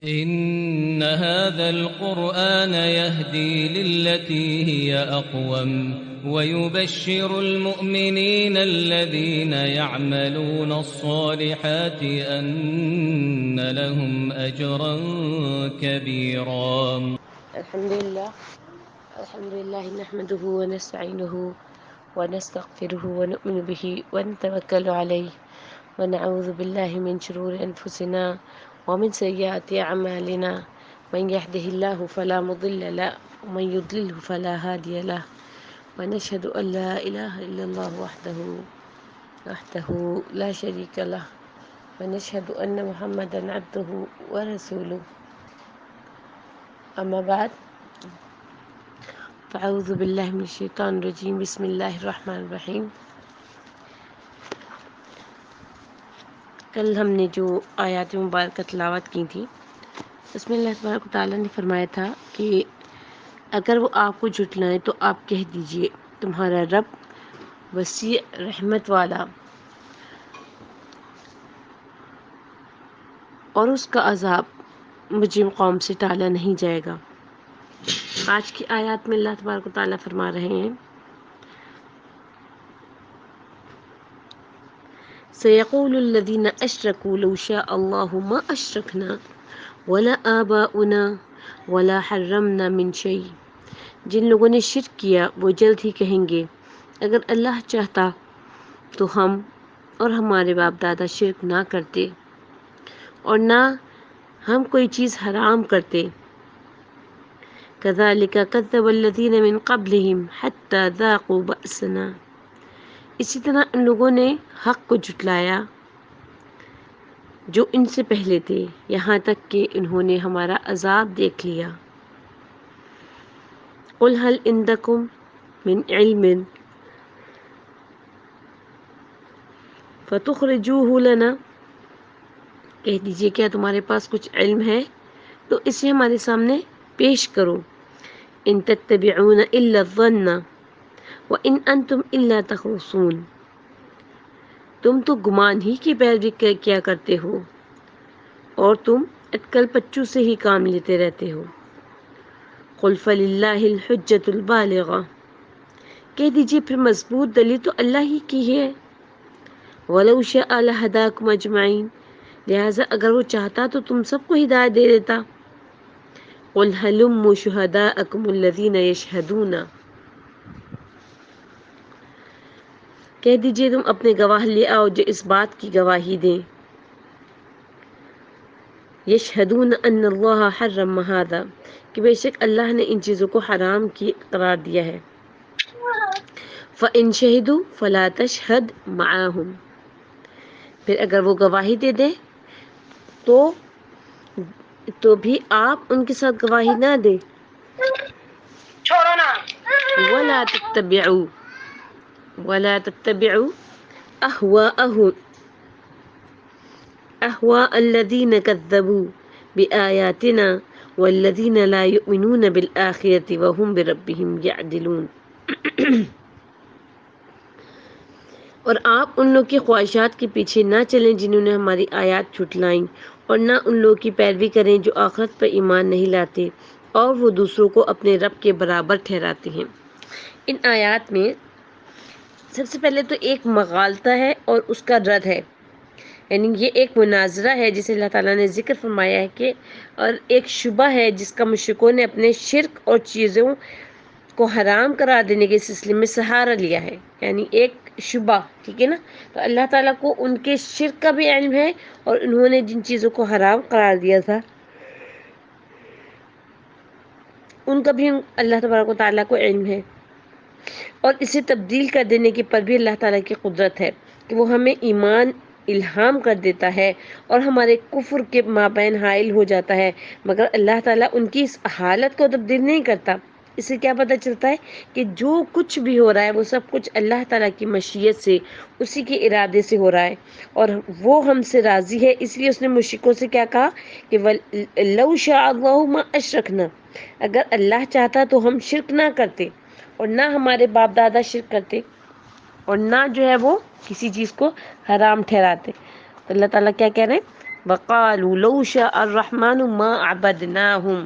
إن هذا القرآن يهدي للتي هي أقوم ويبشر المؤمنين الذين يعملون الصالحات أن لهم أجرا كبيرا. الحمد لله نحمده ونستعينه ونستغفره ونؤمن به ونتوكل عليه ونعوذ بالله من شرور أنفسنا ومن سيئات أعمالنا من يهده الله فلا مضل له ومن يضلله فلا هادي له ونشهد أن لا إله إلا الله وحده لا شريك له ونشهد أن محمدا عبده ورسوله. أما بعد فأعوذ بالله من الشيطان الرجيم. بسم الله الرحمن الرحیم. کل ہم نے جو آیات مبارکہ تلاوت کی تھی اس میں اللہ تبارک و تعالیٰ نے فرمایا تھا کہ اگر وہ آپ کو جھٹلائیں تو آپ کہہ دیجئے تمہارا رب وسیع رحمت والا اور اس کا عذاب مجرم قوم سے ٹالا نہیں جائے گا. آج کی آیات میں اللہ تبارک و تعالیٰ فرما رہے ہیں سَيَقُولُ الَّذِينَ أَشْرَكُوا لَوْ شَاءَ اللَّهُ مَا أَشْرَكْنَا وَلَا آبَاؤُنَا وَلَا حَرَّمْنَا مِنْ شَيْءٍ. جن لوگوں نے شرک کیا وہ جلد ہی کہیں گے اگر اللہ چاہتا تو ہم اور ہمارے باپ دادا شرک نہ کرتے اور نہ ہم کوئی چیز حرام کرتے. كَذَلِكَ كَذَّبَ الَّذِينَ مِنْ قَبْلِهِمْ حَتَّى ذَاقُوا بَأْسَنَا. اسی طرح ان لوگوں نے حق کو جھٹلایا جو ان سے پہلے تھے یہاں تک کہ انہوں نے ہمارا عذاب دیکھ لیا. قُلْ هَلْ عِنْدَكُمْ مِنْ عِلْمٍ فَتُخْرِجُوهُ لَنَا. کہہ دیجئے کیا تمہارے پاس کچھ علم ہے تو اسے ہمارے سامنے پیش کرو. إِن تَتَّبِعُونَ إِلَّا الظَّنَّ وَإِنْ أَنْتُمْ إِلَّا تَخْرُصُونَ. تم تو گمان ہی کی پیروی کیا کرتے ہو اور تم اٹکل پچو سے ہی کام لیتے رہتے ہو. قُلْ فَلِلَّهِ الْحُجَّةُ الْبَالِغَةُ. کہہ دیجئے پھر مضبوط دلیل تو اللہ ہی کی ہے. وَلَوْ شَاءَ لَهَدَاكُمْ أَجْمَعِينَ. لہٰذا اگر وہ چاہتا تو تم سب کو ہدایت دے دیتا. قُلْ هَلُمُّوا شُهَدَاءَكُمُ الَّذِينَ يَشْهَدُونَ. کہہ دیجئے تم اپنے گواہ لے آؤ جو اس بات کی گواہی دیں یشہدون ان اللہ حرم ھذا کہ بے شک اللہ نے ان چیزوں کو حرام قرار دیا ہے. فَإِن شَهِدُوا فَلَا تَشْهَدْ مَعَهُمْ. پھر اگر وہ گواہی دے دیں تو بھی آپ ان کے ساتھ گواہی نہ دیں. وَلَا تَتَّبِعُوا أَهْوَاءَ الَّذِينَ كَذَّبُوا بِآيَاتِنَا وَالَّذِينَ لَا يُؤْمِنُونَ بِالْآخِرَةِ وَهُمْ بِرَبِّهِمْ يَعْدِلُونَ. اور آپ ان لوگ کی خواہشات کے پیچھے نہ چلیں جنہوں نے ہماری آیات جھٹلائیں اور نہ ان لوگوں کی پیروی کریں جو آخرت پر ایمان نہیں لاتے اور وہ دوسروں کو اپنے رب کے برابر ٹھہراتے ہیں. ان آیات میں سب سے پہلے تو ایک مغالطہ ہے اور اس کا رد ہے. یعنی یہ ایک مناظرہ ہے جسے اللہ تعالیٰ نے ذکر فرمایا ہے کہ اور ایک شبہ ہے جس کا مشرکوں نے اپنے شرک اور چیزوں کو حرام قرار دینے کے سلسلے میں سہارا لیا ہے. یعنی ایک شبہ، ٹھیک ہے نا. تو اللہ تعالیٰ کو ان کے شرک کا بھی علم ہے اور انہوں نے جن چیزوں کو حرام قرار دیا تھا ان کا بھی اللہ تبارک و تعالیٰ کو علم ہے. اور اسے تبدیل کر دینے کے پر بھی اللہ تعالیٰ کی قدرت ہے کہ وہ ہمیں ایمان الہام کر دیتا ہے اور ہمارے کفر کے مابین حائل ہو جاتا ہے، مگر اللہ تعالیٰ ان کی اس حالت کو تبدیل نہیں کرتا. اس سے کیا پتہ چلتا ہے کہ جو کچھ بھی ہو رہا ہے وہ سب کچھ اللہ تعالیٰ کی مشیت سے، اسی کے ارادے سے ہو رہا ہے اور وہ ہم سے راضی ہے. اس لیے اس نے مشرکوں سے کیا کہا کہ لَوْ شَاءَ اللَّهُ مَا أَشْرَكْنَا. اگر اللہ چاہتا تو ہم شرک نہ کرتے اور نہ ہمارے باپ دادا شرک کرتے اور نہ جو ہے وہ کسی چیز کو حرام ٹھہراتے. تو اللہ تعالیٰ کیا کہہ رہے ہیں وقالوا لو شاء الرحمن ما عبدناهم،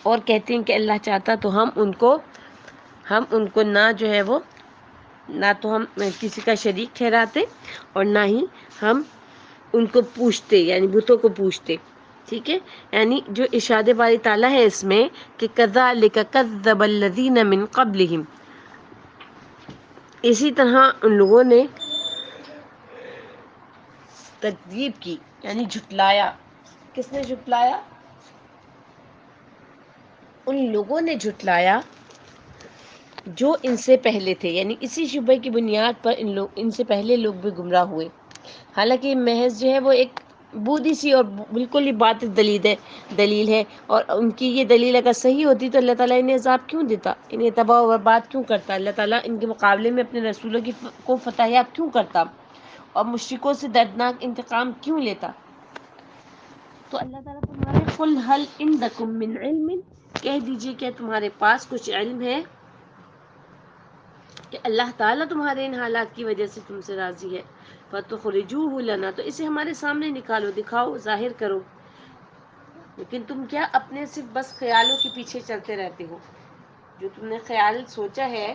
اور کہتے ہیں کہ اللہ چاہتا تو ہم ان کو نہ جو ہے وہ نہ تو ہم کسی کا شریک ٹھہراتے اور نہ ہی ہم ان کو پوچھتے، یعنی بتوں کو پوچھتے. ٹھیک ہے، یعنی جو ارشاد باری تعالیٰ ہے اس میں کہ کذالک کذب الذین من قبلہم، اسی طرح ان لوگوں نے تکذیب کی، یعنی جھٹلایا. کس نے جھٹلایا؟ ان لوگوں نے جھٹلایا جو ان سے پہلے تھے، یعنی اسی شبہ کی بنیاد پر ان سے پہلے لوگ بھی گمراہ ہوئے. حالانکہ محض جو ہے وہ ایک بودھی سی اور بالکل ہی باطل دلیل ہے، اور ان کی یہ دلیل اگر صحیح ہوتی تو اللہ تعالیٰ انہیں عذاب کیوں دیتا، انہیں تباہ و برباد کیوں کرتا، اللہ تعالیٰ ان کے مقابلے میں اپنے رسولوں کو فتحیاب کیوں کرتا اور مشرکوں سے دردناک انتقام کیوں لیتا. تو اللہ تعالیٰ تمہارے قل هل عندکم من علم، کہہ دیجئے کہ تمہارے پاس کچھ علم ہے کہ اللہ تعالیٰ تمہارے ان حالات کی وجہ سے تم سے راضی ہے. فَتُخْرِجُوهُ لَنَا، تو اسے ہمارے سامنے نکالو، دکھاؤ، ظاہر کرو. لیکن تم کیا اپنے صرف بس خیالوں کے پیچھے چلتے رہتے ہو. جو تم نے خیال سوچا ہے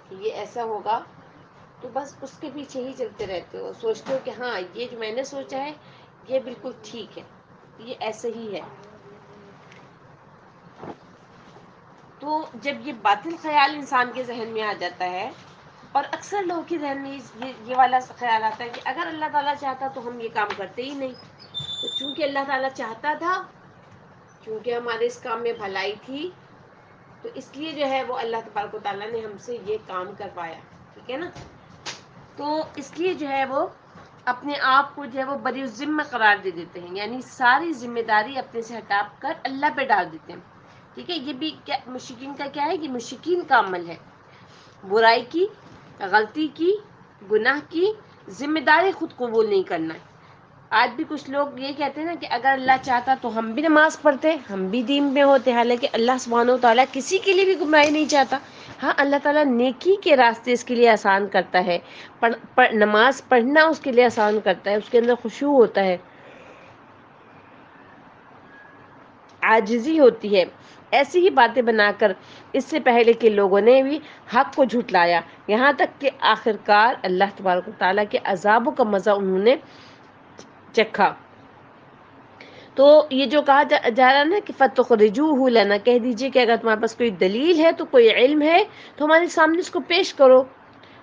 کہ یہ ایسا ہوگا تو بس اس کے پیچھے ہی چلتے رہتے ہو، سوچتے ہو کہ ہاں یہ جو میں نے سوچا ہے یہ بالکل ٹھیک ہے، یہ ایسے ہی ہے. تو جب یہ باطل خیال انسان کے ذہن میں آ جاتا ہے، اور اکثر لوگوں کے ذہن میں یہ والا خیال آتا ہے کہ اگر اللہ تعالیٰ چاہتا تو ہم یہ کام کرتے ہی نہیں. تو چونکہ اللہ تعالیٰ چاہتا تھا، چونکہ ہمارے اس کام میں بھلائی تھی، تو اس لیے جو ہے وہ اللہ تبارک و تعالیٰ نے ہم سے یہ کام کروایا. ٹھیک ہے نا. تو اس لیے جو ہے وہ اپنے آپ کو جو ہے وہ بری الذمہ قرار دے دیتے ہیں، یعنی ساری ذمہ داری اپنے سے ہٹا کر اللہ پہ ڈال دیتے ہیں. ٹھیک ہے، یہ بھی مشرکین کا کیا ہے کہ مشرکین کا عمل ہے، برائی کی، غلطی کی، گناہ کی ذمہ داری خود قبول نہیں کرنا. آج بھی کچھ لوگ یہ کہتے ہیں نا کہ اگر اللہ چاہتا تو ہم بھی نماز پڑھتے، ہم بھی دین میں ہوتے، حالانکہ اللہ سبحانہ و تعالیٰ کسی کے لیے بھی گمراہی نہیں چاہتا. ہاں، اللہ تعالیٰ نیکی کے راستے اس کے لیے آسان کرتا ہے، نماز پڑھنا اس کے لیے آسان کرتا ہے، اس کے اندر خشوع ہوتا ہے، عاجزی ہوتی ہے. ایسی ہی باتیں بنا کر اس سے پہلے کے لوگوں نے بھی حق کو جھٹلایا، یہاں تک کہ آخرکار اللہ تبارک و تعالیٰ کے عذابوں کا مزہ انہوں نے چکھا. تو یہ جو کہا جا رہا ہے نا کہ فَتُخْرِجُوهُ لَنَا، کہہ دیجئے کہ اگر تمہارے پاس کوئی دلیل ہے تو کوئی علم ہے تو ہمارے سامنے اس کو پیش کرو.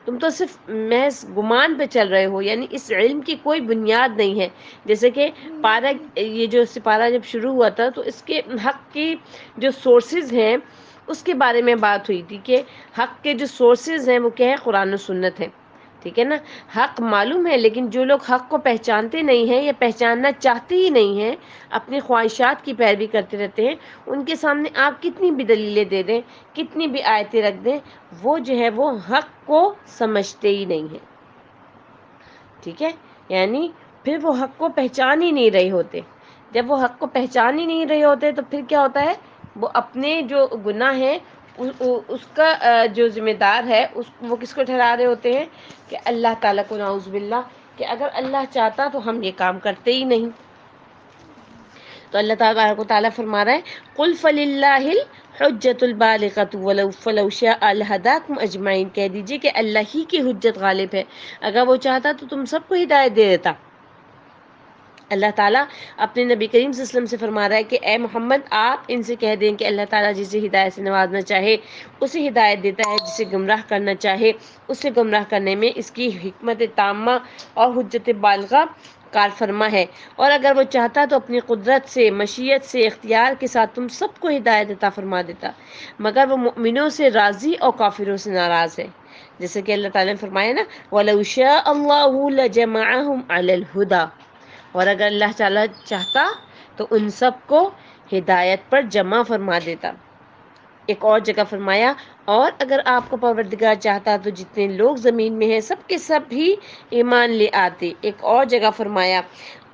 تم تو صرف محض گمان پہ چل رہے ہو، یعنی اس علم کی کوئی بنیاد نہیں ہے. جیسے کہ پارہ، یہ جو سپارہ جب شروع ہوا تھا تو اس کے حق کی جو سورسز ہیں اس کے بارے میں بات ہوئی تھی کہ حق کے جو سورسز ہیں وہ کیا ہے، قرآن و سنت ہے. ٹھیک ہے نا. حق معلوم ہے، لیکن جو لوگ حق کو پہچانتے نہیں ہیں یا پہچاننا چاہتے ہی نہیں ہیں، اپنی خواہشات کی پیروی کرتے رہتے ہیں، ان کے سامنے آپ کتنی بھی دلیلیں دے دیں، کتنی بھی آیتیں رکھ دیں، وہ جو ہے وہ حق کو سمجھتے ہی نہیں ہیں. ٹھیک ہے، یعنی پھر وہ حق کو پہچان ہی نہیں رہے ہوتے. جب وہ حق کو پہچان ہی نہیں رہے ہوتے تو پھر کیا ہوتا ہے، وہ اپنے جو گناہ ہیں اس کا جو ذمہ دار ہے وہ کس کو ٹھہرا رہے ہوتے ہیں کہ اللہ تعالیٰ کو، نعوذ باللہ، کہ اگر اللہ چاہتا تو ہم یہ کام کرتے ہی نہیں. تو اللہ تبارک و تعالیٰ فرما رہا ہے قُلْ فَلِلَّهِ الْحُجَّةُ الْبَالِغَةُ وَلَوْ شَاءَ لَهَدَاكُمْ أَجْمَعِينَ، کہہ دیجئے کہ اللہ ہی کی حجت غالب ہے، اگر وہ چاہتا تو تم سب کو ہدایت دے دیتا. اللہ تعالیٰ اپنے نبی کریم صلی اللہ علیہ وسلم سے فرما رہا ہے کہ اے محمد آپ ان سے کہہ دیں کہ اللہ تعالیٰ جسے ہدایت سے نوازنا چاہے اسے ہدایت دیتا ہے، جسے گمراہ کرنا چاہے اسے گمراہ کرنے میں اس کی حکمت تامہ اور حجت بالغہ کار فرما ہے. اور اگر وہ چاہتا تو اپنی قدرت سے، مشیت سے، اختیار کے ساتھ تم سب کو ہدایت عطا فرما دیتا، مگر وہ مؤمنوں سے راضی اور کافروں سے ناراض ہے. جیسے کہ اللہ تعالیٰ نے فرمایا نا وَلَوْ شَاءَ اللَّهُ لَجَمَعَهُمْ عَلَى الْهُدَى، اور اگر اللہ تعالیٰ چاہتا تو ان سب کو ہدایت پر جمع فرما دیتا. ایک اور جگہ فرمایا اور اگر آپ کو پروردگار چاہتا تو جتنے لوگ زمین میں ہیں سب کے سب ہی ایمان لے آتے. ایک اور جگہ فرمایا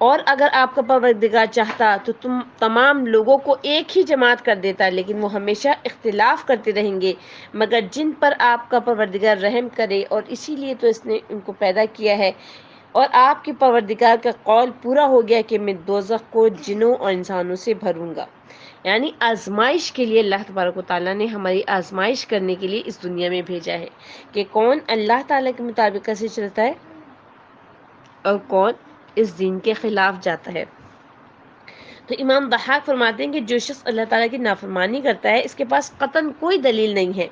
اور اگر آپ کا پروردگار چاہتا تو تم تمام لوگوں کو ایک ہی جماعت کر دیتا، لیکن وہ ہمیشہ اختلاف کرتے رہیں گے مگر جن پر آپ کا پروردگار رحم کرے، اور اسی لیے تو اس نے ان کو پیدا کیا ہے اور آپ کے پروردگار کا قول پورا ہو گیا کہ میں دوزخ کو جنوں اور انسانوں سے بھروں گا. یعنی آزمائش کے لیے اللہ تبارک و تعالیٰ نے ہماری آزمائش کرنے کے لیے اس دنیا میں بھیجا ہے کہ کون اللہ تعالیٰ کے مطابق کیسے چلتا ہے اور کون اس دین کے خلاف جاتا ہے. تو امام ضحاک فرماتے ہیں کہ جو شخص اللہ تعالیٰ کی نافرمانی کرتا ہے اس کے پاس قطعاً کوئی دلیل نہیں ہے.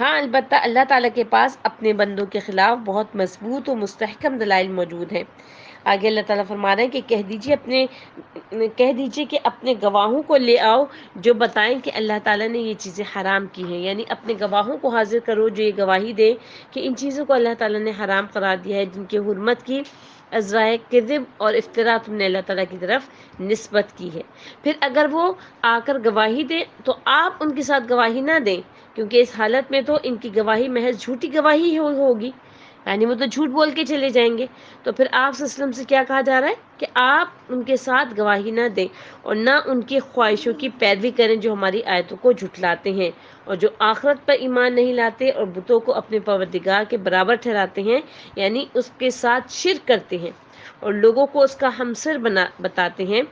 ہاں البتہ اللہ تعالیٰ کے پاس اپنے بندوں کے خلاف بہت مضبوط و مستحکم دلائل موجود ہیں. آگے اللہ تعالیٰ فرما رہے ہیں کہ کہہ دیجیے کہ اپنے گواہوں کو لے آؤ جو بتائیں کہ اللہ تعالیٰ نے یہ چیزیں حرام کی ہیں. یعنی اپنے گواہوں کو حاضر کرو جو یہ گواہی دے کہ ان چیزوں کو اللہ تعالیٰ نے حرام قرار دیا ہے جن کی حرمت کی ازرائے کذب اور افتراء تم نے اللہ تعالیٰ کی طرف نسبت کی ہے. پھر اگر وہ آ کر گواہی دیں تو آپ ان کے ساتھ گواہی نہ دیں کیونکہ اس حالت میں تو ان کی گواہی محض جھوٹی گواہی ہوگی. یعنی وہ تو جھوٹ بول کے چلے جائیں گے. تو پھر آپ صلی اللہ علیہ وسلم سے کیا کہا جا رہا ہے کہ آپ ان کے ساتھ گواہی نہ دیں اور نہ ان کی خواہشوں کی پیروی کریں جو ہماری آیتوں کو جھٹلاتے ہیں اور جو آخرت پر ایمان نہیں لاتے اور بتوں کو اپنے پروردگار کے برابر ٹھہراتے ہیں یعنی اس کے ساتھ شرک کرتے ہیں اور لوگوں کو اس کا ہمسر بتاتے ہیں.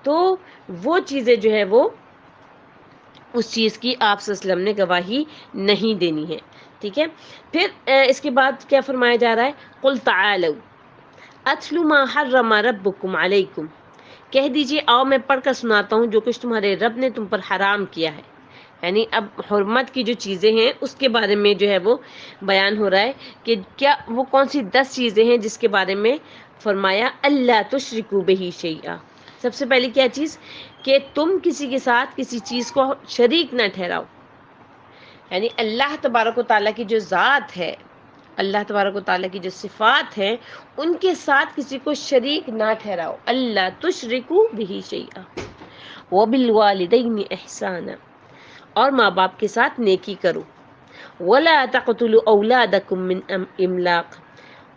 تو وہ چیزیں جو ہے وہ اس چیز کی آپ صلی اللہ علیہ وسلم نے گواہی نہیں دینی ہے. ٹھیک ہے. پھر اس کے بعد کیا فرمایا جا رہا ہے قل تعالوا اتل ما حرم ربکم علیکم. کہہ دیجئے آؤ میں پڑھ کر سناتا ہوں جو کچھ تمہارے رب نے تم پر حرام کیا ہے. یعنی اب حرمت کی جو چیزیں ہیں اس کے بارے میں جو ہے وہ بیان ہو رہا ہے کہ کیا وہ کون سی 10 چیزیں ہیں جس کے بارے میں فرمایا اللہ تشرکوا بہ شیئا. سب سے پہلی کیا چیز کہ تم کسی کے ساتھ کسی چیز کو شریک نہ ٹھہراؤ. یعنی اللہ تبارک و تعالیٰ کی جو ذات ہے اللہ تبارک و تعالیٰ کی جو صفات ہیں ان کے ساتھ کسی کو شریک نہ ٹھہراؤ. اللہ تشرکوا بہ شیئا وبالوالدین احسانا. اور ماں باپ کے ساتھ نیکی کرو. ولا تقتلوا اولادکم من املاق.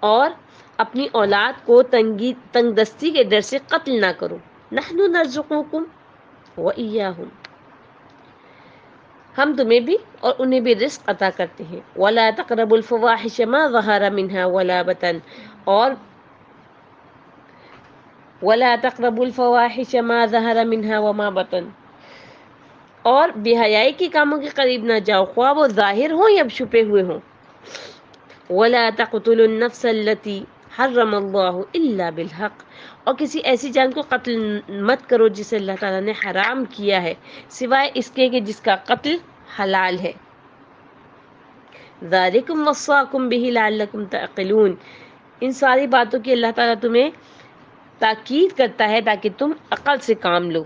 اور اپنی اولاد کو تنگ دستی کے ڈر سے قتل نہ کرو. نحن نرزقکم وإیاہم. ہم تمہیں بھی اور انہیں بھی رزق عطا کرتے ہیں. ولا تقربوا الفواحش ما ظهر منها ولا بطن. اور ولا تقربوا الفواحش ما ظهر منها وما بطن. اور بے حیائی کے کاموں کے قریب نہ جاؤ خواہ وہ ظاہر ہوں یا چھپے ہوئے ہوں. ولا تقتلوا النفس التي حرم اللہ الا بالحق. اور کسی ایسی جان کو قتل مت کرو جسے اللہ تعالیٰ نے حرام کیا ہے سوائے اس کے کہ جس کا قتل حلال ہے. ذالکم وصاکم بہ لعلکم تعقلون. ان ساری باتوں کی اللہ تعالیٰ تمہیں تاکید کرتا ہے تاکہ تم عقل سے کام لو.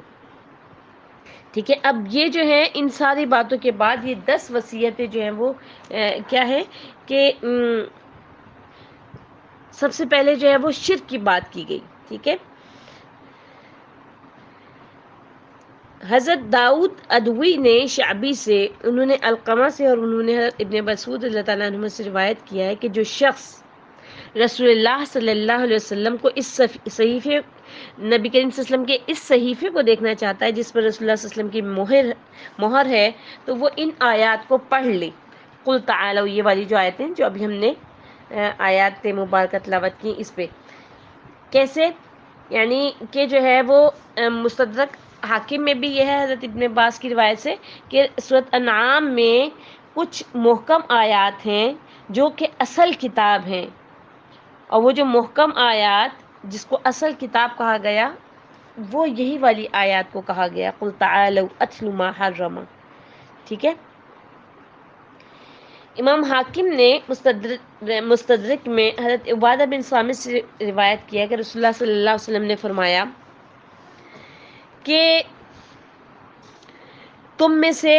ٹھیک ہے. اب یہ جو ہے ان ساری باتوں کے بعد یہ 10 وصیتیں جو ہیں وہ کیا ہے کہ سب سے پہلے جو ہے وہ شرک کی بات کی گئی. ٹھیک ہے. حضرت داؤد ادوی نے شعبی سے انہوں نے علقمہ سے اور انہوں نے حضرت ابن مسعود اللہ تعالیٰ عنہ سے روایت کیا ہے کہ جو شخص رسول اللہ صلی اللہ علیہ وسلم کو اس صحیفے نبی کریم صلی اللہ علیہ وسلم کے اس صحیفے کو دیکھنا چاہتا ہے جس پر رسول اللہ صلی اللہ علیہ وسلم کی مہر ہے تو وہ ان آیات کو پڑھ لے. قل تعالوا یہ والی جو آیتیں جو ابھی ہم نے آیات مبارکہ تلاوت کی اس پہ کیسے یعنی کہ جو ہے وہ مستدرک حاکم میں بھی یہ ہے حضرت ابن عباس کی روایت سے کہ سورۃ انعام میں کچھ محکم آیات ہیں جو کہ اصل کتاب ہیں اور وہ جو محکم آیات جس کو اصل کتاب کہا گیا وہ یہی والی آیات کو کہا گیا قل تعالوا اتل ما حرم. ٹھیک ہے. امام حاکم نے مستدرک میں حضرت عبادہ بن صامت سے روایت کیا کہ رسول اللہ صلی اللہ علیہ وسلم نے فرمایا کہ تم میں سے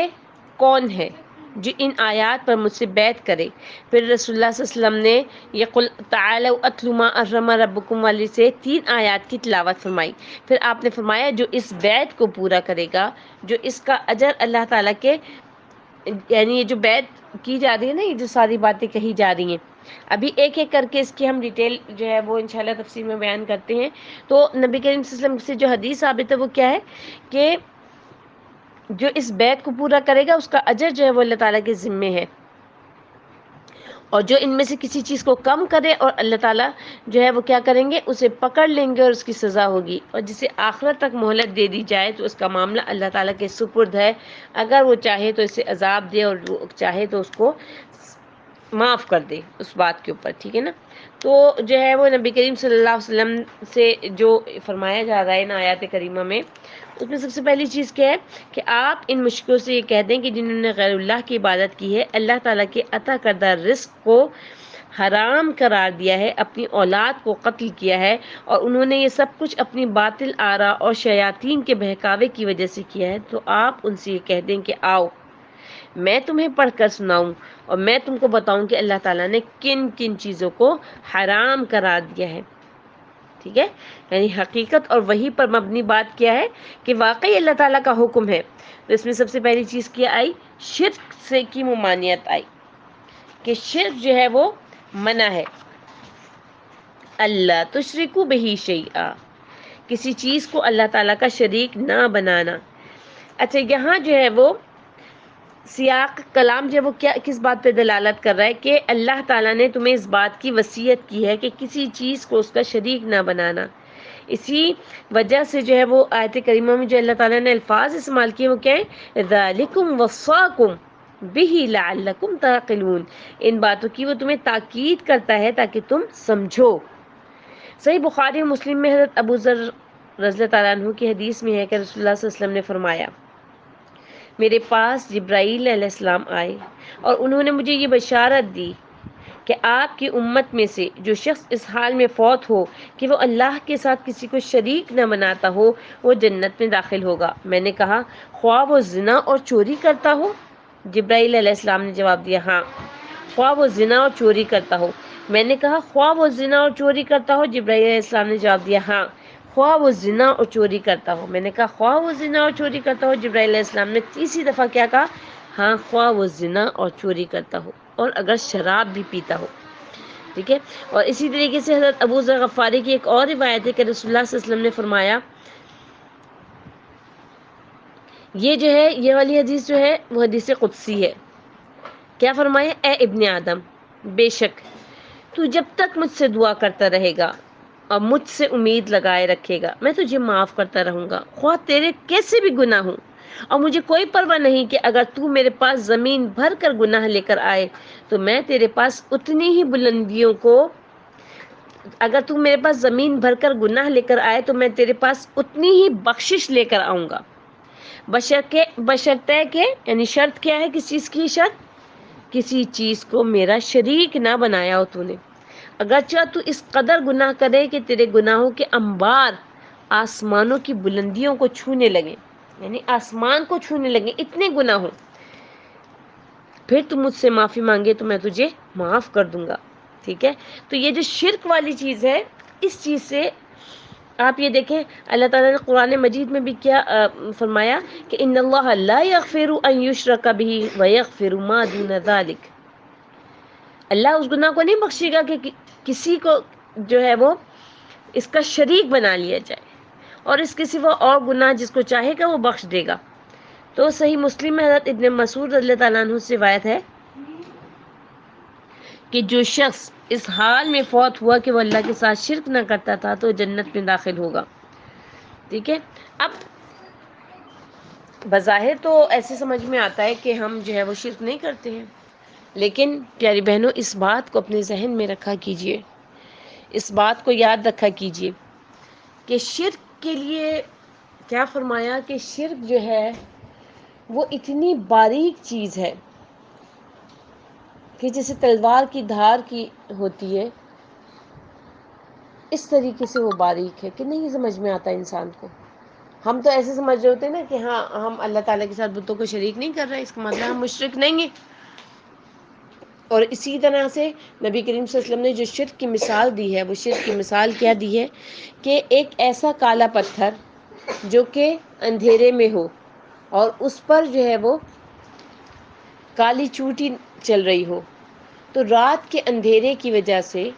کون ہے جو ان آیات پر مجھ سے بیعت کرے. پھر رسول اللہ صلی اللہ علیہ وسلم نے یہ قل تعالوا اتل ما حرم ربکم والی سے 3 آیات کی تلاوت فرمائی. پھر آپ نے فرمایا جو اس بیعت کو پورا کرے گا جو اس کا اجر اللہ تعالیٰ کے یعنی یہ جو بیعت کی جا رہی ہے نا یہ جو ساری باتیں کہی جا رہی ہیں ابھی ایک ایک کر کے اس کی ہم ڈیٹیل جو ہے وہ انشاءاللہ تفصیل میں بیان کرتے ہیں. تو نبی کریم صلی اللہ علیہ وسلم سے جو حدیث ثابت ہے وہ کیا ہے کہ جو اس بیعت کو پورا کرے گا اس کا اجر جو ہے وہ اللہ تعالیٰ کے ذمے ہے اور جو ان میں سے کسی چیز کو کم کرے اور اللہ تعالیٰ جو ہے وہ کیا کریں گے، اسے پکڑ لیں گے اور اس کی سزا ہوگی، اور جسے آخرت تک مہلت دے دی جائے تو اس کا معاملہ اللہ تعالیٰ کے سپرد ہے، اگر وہ چاہے تو اسے عذاب دے اور وہ چاہے تو اس کو معاف کر دے اس بات کے اوپر، ٹھیک ہے نا۔ تو جو ہے وہ نبی کریم صلی اللہ علیہ وسلم سے جو فرمایا جا رہا ہے نا آیات کریمہ میں، اس میں سب سے پہلی چیز کیا ہے کہ آپ ان مشکلوں سے یہ کہہ دیں کہ جنہوں نے غیر اللہ کی عبادت کی ہے، اللہ تعالیٰ کے عطا کردہ رزق کو حرام قرار دیا ہے، اپنی اولاد کو قتل کیا ہے، اور انہوں نے یہ سب کچھ اپنی باطل آرا اور شیاطین کے بہکاوے کی وجہ سے کیا ہے، تو آپ ان سے یہ کہہ دیں کہ آؤ میں تمہیں پڑھ کر سناؤں اور میں تم کو بتاؤں کہ اللہ تعالیٰ نے کن کن چیزوں کو حرام قرار دیا ہے، ٹھیک ہے۔ یعنی حقیقت اور وحی پر مبنی بات کیا ہے کہ واقعی اللہ تعالیٰ کا حکم ہے، تو اس میں سب سے پہلی چیز کیا آئی، شرک سے کی ممانعت آئی، کہ شرک جو ہے وہ منع ہے، اللہ تشرکو بہی شیئا، کسی چیز کو اللہ تعالیٰ کا شریک نہ بنانا۔ اچھا یہاں جو ہے وہ سیاق کلام جو ہے وہ کس بات پہ دلالت کر رہا ہے کہ اللہ تعالیٰ نے تمہیں اس بات کی وصیت کی ہے کہ کسی چیز کو اس کا شریک نہ بنانا۔ اسی وجہ سے جو ہے وہ آیت کریمہ میں جو اللہ تعالیٰ نے الفاظ استعمال کیے وہ کیا ہے، ذالکم وصاکم بہ لعلکم تعقلون، ان باتوں کی وہ تمہیں تاکید کرتا ہے تاکہ تم سمجھو۔ صحیح بخاری و مسلم میں حضرت ابو ذر رضی اللہ تعالیٰ عنہ کی حدیث میں ہے کہ رسول اللہ صلی اللہ علیہ وسلم نے فرمایا، میرے پاس جبرائیل علیہ السلام آئے اور انہوں نے مجھے یہ بشارت دی کہ آپ کی امت میں سے جو شخص اس حال میں فوت ہو کہ وہ اللہ کے ساتھ کسی کو شریک نہ بناتا ہو، وہ جنت میں داخل ہوگا۔ میں نے کہا خواہ وہ زنا اور چوری کرتا ہو؟ جبرائیل علیہ السلام نے جواب دیا ہاں، خواہ وہ زنا اور چوری کرتا ہو۔ میں نے کہا خواہ وہ زنا اور چوری کرتا ہو؟ جبرائیل علیہ السلام نے جواب دیا ہاں، خواہ وہ زنا اور چوری کرتا ہو۔ میں نے کہا خواہ وہ زنا اور چوری کرتا ہو؟ جبرائیل علیہ السلام نے تیسری دفعہ کیا کہا؟ ہاں، خواہ وہ زنا اور چوری کرتا ہو اور اگر شراب بھی پیتا ہو، ٹھیک ہے۔ اور اسی طریقے سے حضرت ابو ذر غفاری کی ایک اور روایت ہے کہ رسول اللہ صلی اللہ علیہ وسلم نے فرمایا، یہ جو ہے یہ والی حدیث جو ہے وہ حدیث قدسی ہے، کیا فرمایا، اے ابن آدم، بے شک تو جب تک مجھ سے دعا کرتا رہے گا اور مجھ سے امید لگائے رکھے گا میں تجھے معاف کرتا رہوں گا، خواہ تیرے کیسے بھی گناہ ہوں، اور مجھے کوئی پرواہ نہیں کہ اگر تو میرے پاس زمین بھر کر گناہ لے کر آئے تو میں تیرے پاس اتنی ہی بلندیوں کو، اگر تو میرے پاس زمین بھر کر گناہ لے کر آئے تو میں تیرے پاس اتنی ہی بخشش لے کر آؤں گا، بشرطے کہ، یعنی شرط کیا ہے، کس چیز کی شرط، کسی چیز کو میرا شریک نہ بنایا ہو تو نے، اگرچہ تو اس قدر گناہ کرے کہ تیرے گناہوں کے انبار آسمانوں کی بلندیوں کو چھونے لگے، یعنی آسمان کو چھونے لگے، اتنے گناہ ہوں، پھر تم مجھ سے معافی مانگے تو میں تجھے معاف کر دوں گا، ٹھیک ہے۔ تو یہ جو شرک والی چیز ہے، اس چیز سے آپ یہ دیکھیں اللہ تعالیٰ نے قرآن مجید میں بھی کیا فرمایا کہ ان اللہ لا یغفر ان یشرک بہ ویغفر ما دون ذلک، اللہ اس گناہ کو نہیں بخشے گا کہ کسی کو جو ہے وہ اس کا شریک بنا لیا جائے، اور اس کے سوا اور گناہ جس کو چاہے گا وہ بخش دے گا۔ تو صحیح مسلم میں حضرت ابن مسعود رضی اللہ تعالیٰ عنہ سے روایت ہے کہ جو شخص اس حال میں فوت ہوا کہ وہ اللہ کے ساتھ شرک نہ کرتا تھا تو جنت میں داخل ہوگا، ٹھیک ہے۔ اب بظاہر تو ایسے سمجھ میں آتا ہے کہ ہم جو ہے وہ شرک نہیں کرتے ہیں، لیکن پیاری بہنوں اس بات کو اپنے ذہن میں رکھا کیجئے، اس بات کو یاد رکھا کیجئے کہ شرک کے لیے کیا فرمایا کہ شرک جو ہے وہ اتنی باریک چیز ہے کہ جیسے تلوار کی دھار کی ہوتی ہے، اس طریقے سے وہ باریک ہے کہ نہیں سمجھ میں آتا انسان کو۔ ہم تو ایسے سمجھ رہے ہوتے ہیں نا کہ ہاں ہم اللہ تعالیٰ کے ساتھ بتوں کو شریک نہیں کر رہے، اس کا مطلب ہم مشرک نہیں ہیں۔ اور اسی طرح سے نبی کریم صلی اللہ علیہ وسلم نے جو شرک کی مثال دی ہے، وہ شرک کی مثال کیا دی ہے کہ ایک ایسا کالا پتھر جو کہ اندھیرے میں ہو اور اس پر جو ہے وہ کالی چوٹی چل رہی ہو، تو رات کے اندھیرے کی وجہ سے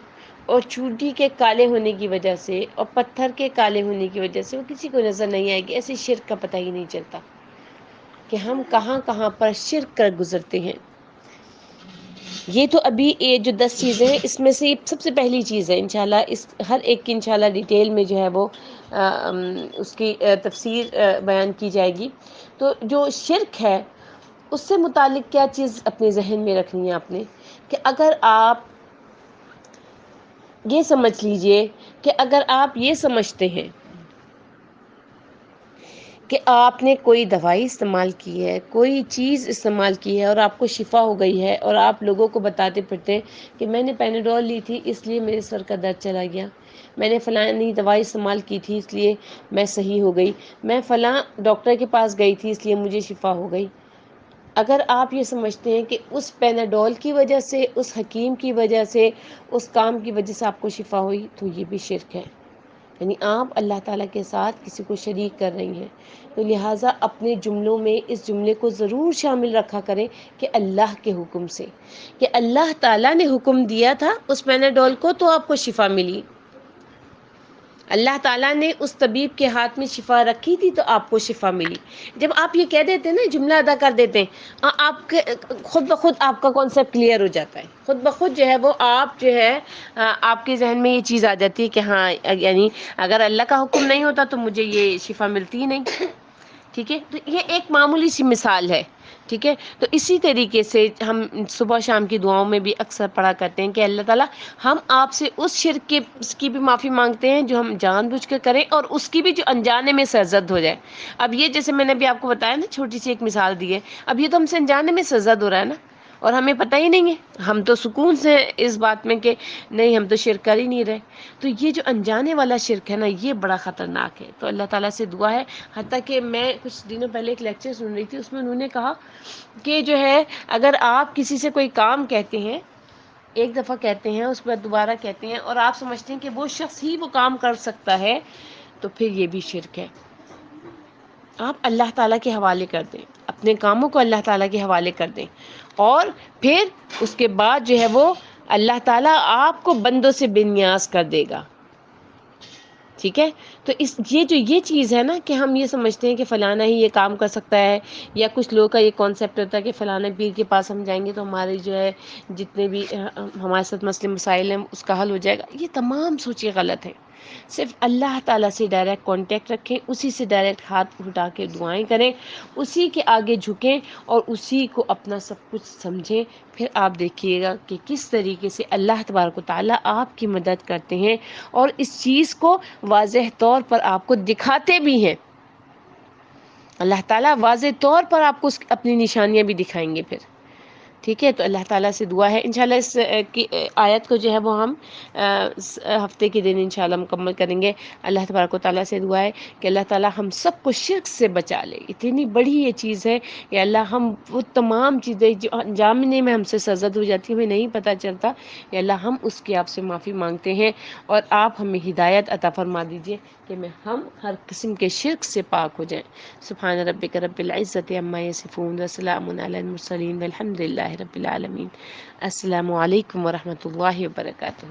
اور چوٹی کے کالے ہونے کی وجہ سے اور پتھر کے کالے ہونے کی وجہ سے وہ کسی کو نظر نہیں آئے گی، ایسے شرک کا پتہ ہی نہیں چلتا کہ ہم کہاں کہاں پر شرک کر گزرتے ہیں۔ یہ تو ابھی یہ جو 10 چیزیں ہیں اس میں سے سب سے پہلی چیز ہے، انشاءاللہ اس ہر ایک کی انشاءاللہ ڈیٹیل میں جو ہے وہ اس کی تفسیر بیان کی جائے گی۔ تو جو شرک ہے اس سے متعلق کیا چیز اپنے ذہن میں رکھنی ہے آپ نے، کہ اگر آپ یہ سمجھ لیجئے کہ اگر آپ یہ سمجھتے ہیں کہ آپ نے کوئی دوائی استعمال کی ہے، کوئی چیز استعمال کی ہے اور آپ کو شفا ہو گئی ہے، اور آپ لوگوں کو بتاتے پھرتے ہیں کہ میں نے پیناڈول لی تھی اس لیے میرے سر کا درد چلا گیا، میں نے فلانی دوائی استعمال کی تھی اس لیے میں صحیح ہو گئی، میں فلاں ڈاکٹر کے پاس گئی تھی اس لیے مجھے شفا ہو گئی۔ اگر آپ یہ سمجھتے ہیں کہ اس پیناڈول کی وجہ سے، اس حکیم کی وجہ سے، اس کام کی وجہ سے آپ کو شفا ہوئی، تو یہ بھی شرک ہے، یعنی آپ اللہ تعالیٰ کے ساتھ کسی کو شریک کر رہی ہیں۔ تو لہٰذا اپنے جملوں میں اس جملے کو ضرور شامل رکھا کریں کہ اللہ کے حکم سے، کہ اللہ تعالیٰ نے حکم دیا تھا اس پیناڈول کو تو آپ کو شفا ملی، اللہ تعالیٰ نے اس طبیب کے ہاتھ میں شفا رکھی تھی تو آپ کو شفا ملی۔ جب آپ یہ کہہ دیتے ہیں نا، جملہ ادا کر دیتے ہیں، آپ کے خود بخود آپ کا کانسیپٹ کلیئر ہو جاتا ہے، خود بخود جو ہے وہ آپ جو ہے آپ کے ذہن میں یہ چیز آ جاتی ہے کہ ہاں، یعنی اگر اللہ کا حکم نہیں ہوتا تو مجھے یہ شفا ملتی ہی نہیں۔ ٹھیک ہے، تو یہ ایک معمولی سی مثال ہے۔ ٹھیک ہے، تو اسی طریقے سے ہم صبح شام کی دعاؤں میں بھی اکثر پڑھا کرتے ہیں کہ اللہ تعالیٰ ہم آپ سے اس شرک کی بھی معافی مانگتے ہیں جو ہم جان بوجھ کر کریں، اور اس کی بھی جو انجانے میں سرزد ہو جائے۔ اب یہ جیسے میں نے بھی آپ کو بتایا نا، چھوٹی سی ایک مثال دی ہے، اب یہ تو ہم سے انجانے میں سرزد ہو رہا ہے نا، اور ہمیں پتہ ہی نہیں ہے، ہم تو سکون سے اس بات میں کہ نہیں ہم تو شرک کر ہی نہیں رہے۔ تو یہ جو انجانے والا شرک ہے نا، یہ بڑا خطرناک ہے۔ تو اللہ تعالیٰ سے دعا ہے، حتیٰ کہ میں کچھ دنوں پہلے ایک لیکچر سن رہی تھی، اس میں انہوں نے کہا کہ جو ہے اگر آپ کسی سے کوئی کام کہتے ہیں، ایک دفعہ کہتے ہیں اس کے بعد دوبارہ کہتے ہیں، اور آپ سمجھتے ہیں کہ وہ شخص ہی وہ کام کر سکتا ہے، تو پھر یہ بھی شرک ہے۔ آپ اللہ تعالیٰ کے حوالے کر دیں، اپنے کاموں کو اللہ تعالیٰ کے حوالے کر دیں، اور پھر اس کے بعد جو ہے وہ اللہ تعالیٰ آپ کو بندوں سے بے نیاز کر دے گا۔ ٹھیک ہے، تو یہ چیز ہے نا کہ ہم یہ سمجھتے ہیں کہ فلانا ہی یہ کام کر سکتا ہے، یا کچھ لوگوں کا یہ کانسیپٹ ہوتا ہے کہ فلانا پیر کے پاس ہم جائیں گے تو ہمارے جو ہے جتنے بھی ہمارے ساتھ مسئلے مسائل ہیں اس کا حل ہو جائے گا۔ یہ تمام سوچیں غلط ہیں۔ صرف اللہ تعالیٰ سے ڈائریکٹ کانٹیکٹ رکھیں، اسی سے ڈائریکٹ ہاتھ اٹھا کے دعائیں کریں، اسی کے آگے جھکیں اور اسی کو اپنا سب کچھ سمجھیں۔ پھر آپ دیکھیے گا کہ کس طریقے سے اللہ تبارک و تعالیٰ آپ کی مدد کرتے ہیں، اور اس چیز کو واضح طور پر آپ کو دکھاتے بھی ہیں۔ اللہ تعالیٰ واضح طور پر آپ کو اپنی نشانیاں بھی دکھائیں گے پھر۔ ٹھیک ہے، تو اللہ تعالیٰ سے دعا ہے انشاءاللہ اس کی آیت کو جو ہے وہ ہم ہفتے کے دن انشاءاللہ مکمل کریں گے۔ اللہ تبارک و تعالیٰ سے دعا ہے کہ اللہ تعالیٰ ہم سب کو شرک سے بچا لے۔ اتنی بڑی یہ چیز ہے کہ اللہ ہم وہ تمام چیزیں جو انجامنے میں ہم سے سرزد ہو جاتی ہیں، ہمیں نہیں پتہ چلتا، یا اللہ ہم اس کی آپ سے معافی مانگتے ہیں، اور آپ ہمیں ہدایت عطا فرما دیجئے کہ ہم ہر قسم کے شرک سے پاک ہو جائیں۔ سبحان ربک رب العزت عما یصفون وسلام علی المرسلین والحمد للہ رب العالمین۔ السلام علیکم ورحمۃ اللہ وبرکاتہ۔